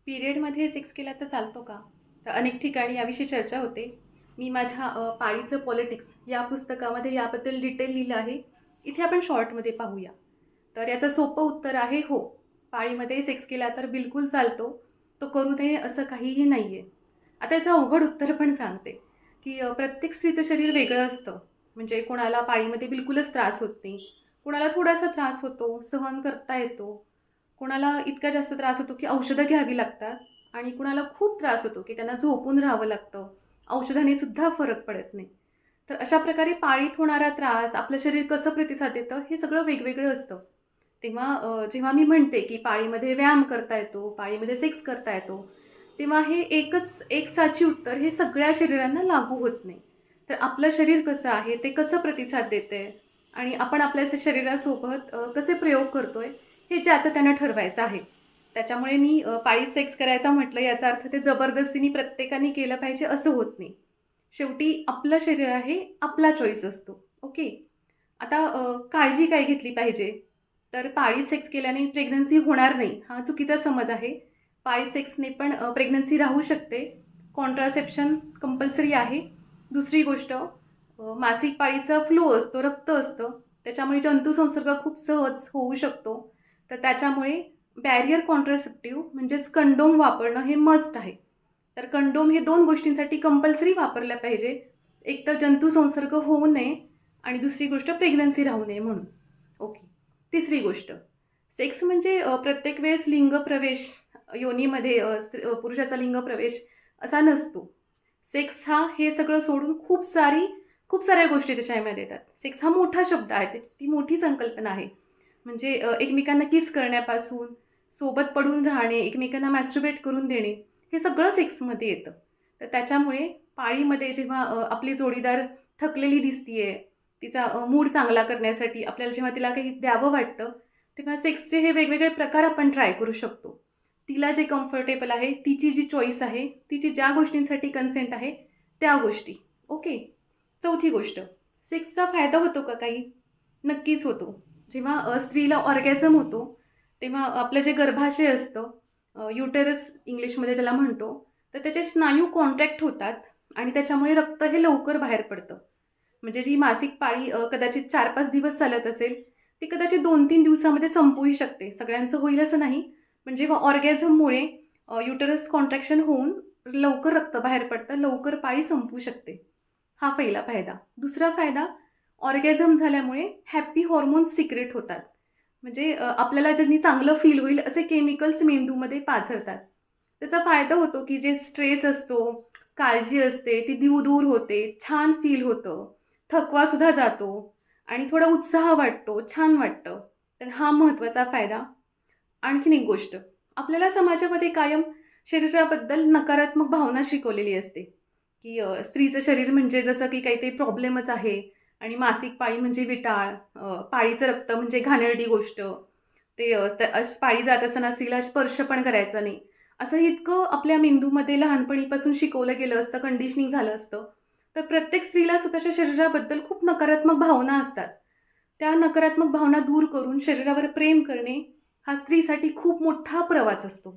पिरियडमध्ये सेक्स केला तर चालतो का? तर अनेक ठिकाणी याविषयी चर्चा होते. मी माझ्या पाळीचं पॉलिटिक्स या पुस्तकामध्ये याबद्दल डिटेल लिहिलं आहे. इथे आपण शॉर्टमध्ये पाहूया. तर याचं सोपं उत्तर आहे हो. पाळीमध्ये सेक्स केला तर बिलकुल चालतो. तो करू नये असं काहीही नाही आहे. आता याचं अवघड उत्तर पण सांगते, की प्रत्येक स्त्रीचं शरीर वेगळं असतं. म्हणजे कोणाला पाळीमध्ये बिलकुलच त्रास होत नाही. कोणाला थोडासा त्रास होतो, सहन करता येतो. कोणाला इतका जास्त त्रास होतो की औषधं घ्यावी लागतात आणि कुणाला खूप त्रास होतो की त्यांना झोपून राहावं लागतं. औषधाने सुद्धा फरक पडत नाही. तर अशा प्रकारे पाळीत होणारा त्रास, आपलं शरीर कसं प्रतिसाद देतं, हे सगळं वेगवेगळं असतं. तेव्हा जेव्हा मी म्हणते की पाळीमध्ये व्यायाम करता येतो, पाळीमध्ये सेक्स करता येतो, तेव्हा हे एक साची उत्तर हे सगळ्या शरीरांना लागू होत नाही. तर आपलं शरीर कसं आहे, ते कसं प्रतिसाद देतंय आणि आपण आपल्या शरीरासोबत कसे प्रयोग करतोय, हे ज्याचं त्यानं ठरवायचं आहे. त्याच्यामुळे मी पाळीत सेक्स करायचा म्हटलं याचा अर्थ ते जबरदस्तीने प्रत्येकाने केलं पाहिजे असं होत नाही. शेवटी आपलं शरीर आहे, आपला चॉईस असतो. ओके. आता काळजी काय घेतली पाहिजे? तर पाळीत सेक्स केल्याने प्रेग्नन्सी होणार नाही, हा चुकीचा समज आहे. पाळीत सेक्सने पण प्रेग्नन्सी राहू शकते. कॉन्ट्रासेप्शन कंपल्सरी आहे. दुसरी गोष्ट मासिक पाळीचा फ्लो असतो, रक्त असतं. त्याच्यामुळे जंतुसंसर्ग खूप सहज होऊ शकतो. तर त्याच्यामुळे बॅरियर कॉन्ट्रासेप्टिव्ह म्हणजेच कंडोम वापरणं हे मस्ट आहे. तर कंडोम हे 2 गोष्टींसाठी कंपल्सरी वापरलं पाहिजे. एक तर जंतुसंसर्ग होऊ नये आणि दुसरी गोष्ट प्रेग्नन्सी राहू नये म्हणून. ओके. तिसरी गोष्ट, सेक्स म्हणजे प्रत्येक वेळेस लिंगप्रवेश योनीमध्ये पुरुषाचा लिंगप्रवेश असा नसतो. सेक्स हा हे सगळं सोडून खूप साऱ्या गोष्टी त्याच्यामध्ये येतात. सेक्स हा मोठा शब्द आहे. ती मोठी संकल्पना आहे. म्हणजे एकमेकांना किस करण्यापासून, सोबत पडून राहणे, एकमेकांना मॅस्टरबेट करून देणे, हे सगळं सेक्समध्ये येतं. तर त्याच्यामुळे पाळीमध्ये जेव्हा आपली जोडीदार थकलेली दिसतीये, तिचा मूड चांगला करण्यासाठी आपल्याला जेव्हा तिला काही द्यावं वाटतं, तेव्हा सेक्सचे हे वेगवेगळे प्रकार आपण ट्राय करू शकतो. तिला जे कम्फर्टेबल आहे, तिची जी चॉईस आहे, तिची ज्या गोष्टींसाठी कन्सेंट आहे, त्या गोष्टी. ओके. चौथी गोष्ट, सेक्सचा फायदा होतो का काही? नक्कीच होतो. जेव्हा स्त्रीला ऑर्गॅझम होतो, तेव्हा आपलं जे गर्भाशय असतं, युटेरस इंग्लिशमध्ये ज्याला म्हणतो, तर त्याचे स्नायू कॉन्ट्रॅक्ट होतात आणि त्याच्यामुळे रक्त हे लवकर बाहेर पडतं. म्हणजे जी मासिक पाळी कदाचित 4-5 दिवस चालत असेल, ती कदाचित 2-3 दिवसामध्ये संपूही शकते. सगळ्यांचं होईल असं नाही. पण जेव्हा ऑर्गॅझममुळे युटरस कॉन्ट्रॅक्शन होऊन लवकर रक्त बाहेर पडतं, लवकर पाळी संपू शकते. हा पहिला फायदा. दुसरा फायदा, ऑर्गॅझम झाल्यामुळे हॅपी हॉर्मोन्स सिक्रेट होतात. म्हणजे आपल्याला ज्यांनी चांगलं फील होईल असे केमिकल्स मेंदूमध्ये पाझरतात. त्याचा फायदा होतो की जे स्ट्रेस असतो, काळजी असते, ती दूर होते, छान फील होतं, थकवासुद्धा जातो आणि थोडा उत्साह वाटतो, छान वाटतं. तर हा महत्त्वाचा फायदा. आणखीन एक गोष्ट, आपल्याला समाजामध्ये कायम शरीराबद्दल नकारात्मक भावना शिकवलेली असते, की स्त्रीचं शरीर म्हणजे जसं की काहीतरी प्रॉब्लेमच आहे आणि मासिक पाळी म्हणजे विटाळ, पाळीचं रक्त म्हणजे घाणेरडी गोष्ट, ते पाळी जात असताना स्त्रीला स्पर्श पण करायचा नाही. असं इतकं आपल्या मेंदूमध्ये लहानपणीपासून शिकवलं गेलं असतं, कंडिशनिंग झालं असतं. तर प्रत्येक स्त्रीला स्वतःच्या शरीराबद्दल खूप नकारात्मक भावना असतात. त्या नकारात्मक भावना दूर करून शरीरावर प्रेम करणे हा स्त्रीसाठी खूप मोठा प्रवास असतो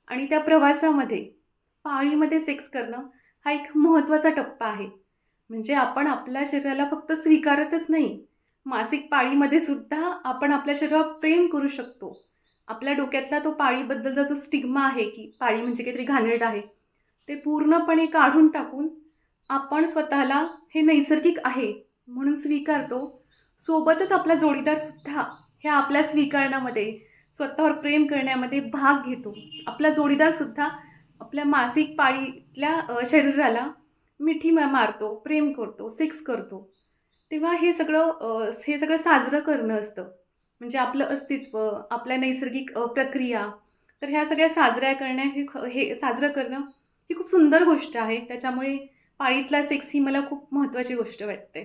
आणि त्या प्रवासामध्ये पाळीमध्ये सेक्स करणं हा एक महत्त्वाचा टप्पा आहे. म्हणजे आपण आपल्या शरीराला फक्त स्वीकारतच नाही, मासिक पाळीमध्ये सुद्धा आपण आपल्या शरीरावर प्रेम करू शकतो. आपल्या डोक्यातला तो पाळीबद्दलचा जो स्टिग्मा आहे, की पाळी म्हणजे काहीतरी घाणेरडं आहे, ते पूर्णपणे काढून टाकून आपण स्वतःला हे नैसर्गिक आहे म्हणून स्वीकारतो. सोबतच आपला जोडीदारसुद्धा ह्या आपल्या स्वीकारण्यामध्ये, स्वतःवर प्रेम करण्यामध्ये भाग घेतो. आपला जोडीदारसुद्धा आपल्या मासिक पाळीतल्या शरीराला मिठी मारतो, प्रेम करतो, सेक्स करतो. तेव्हा हे सगळं साजरं करणं असतं. म्हणजे आपलं अस्तित्व, आपल्या नैसर्गिक प्रक्रिया. तर ह्या सगळ्या साजऱ्या करण्या हे साजरं करणं ही खूप सुंदर गोष्ट आहे. त्याच्यामुळे पाळीतला सेक्स ही मला खूप महत्त्वाची गोष्ट वाटते.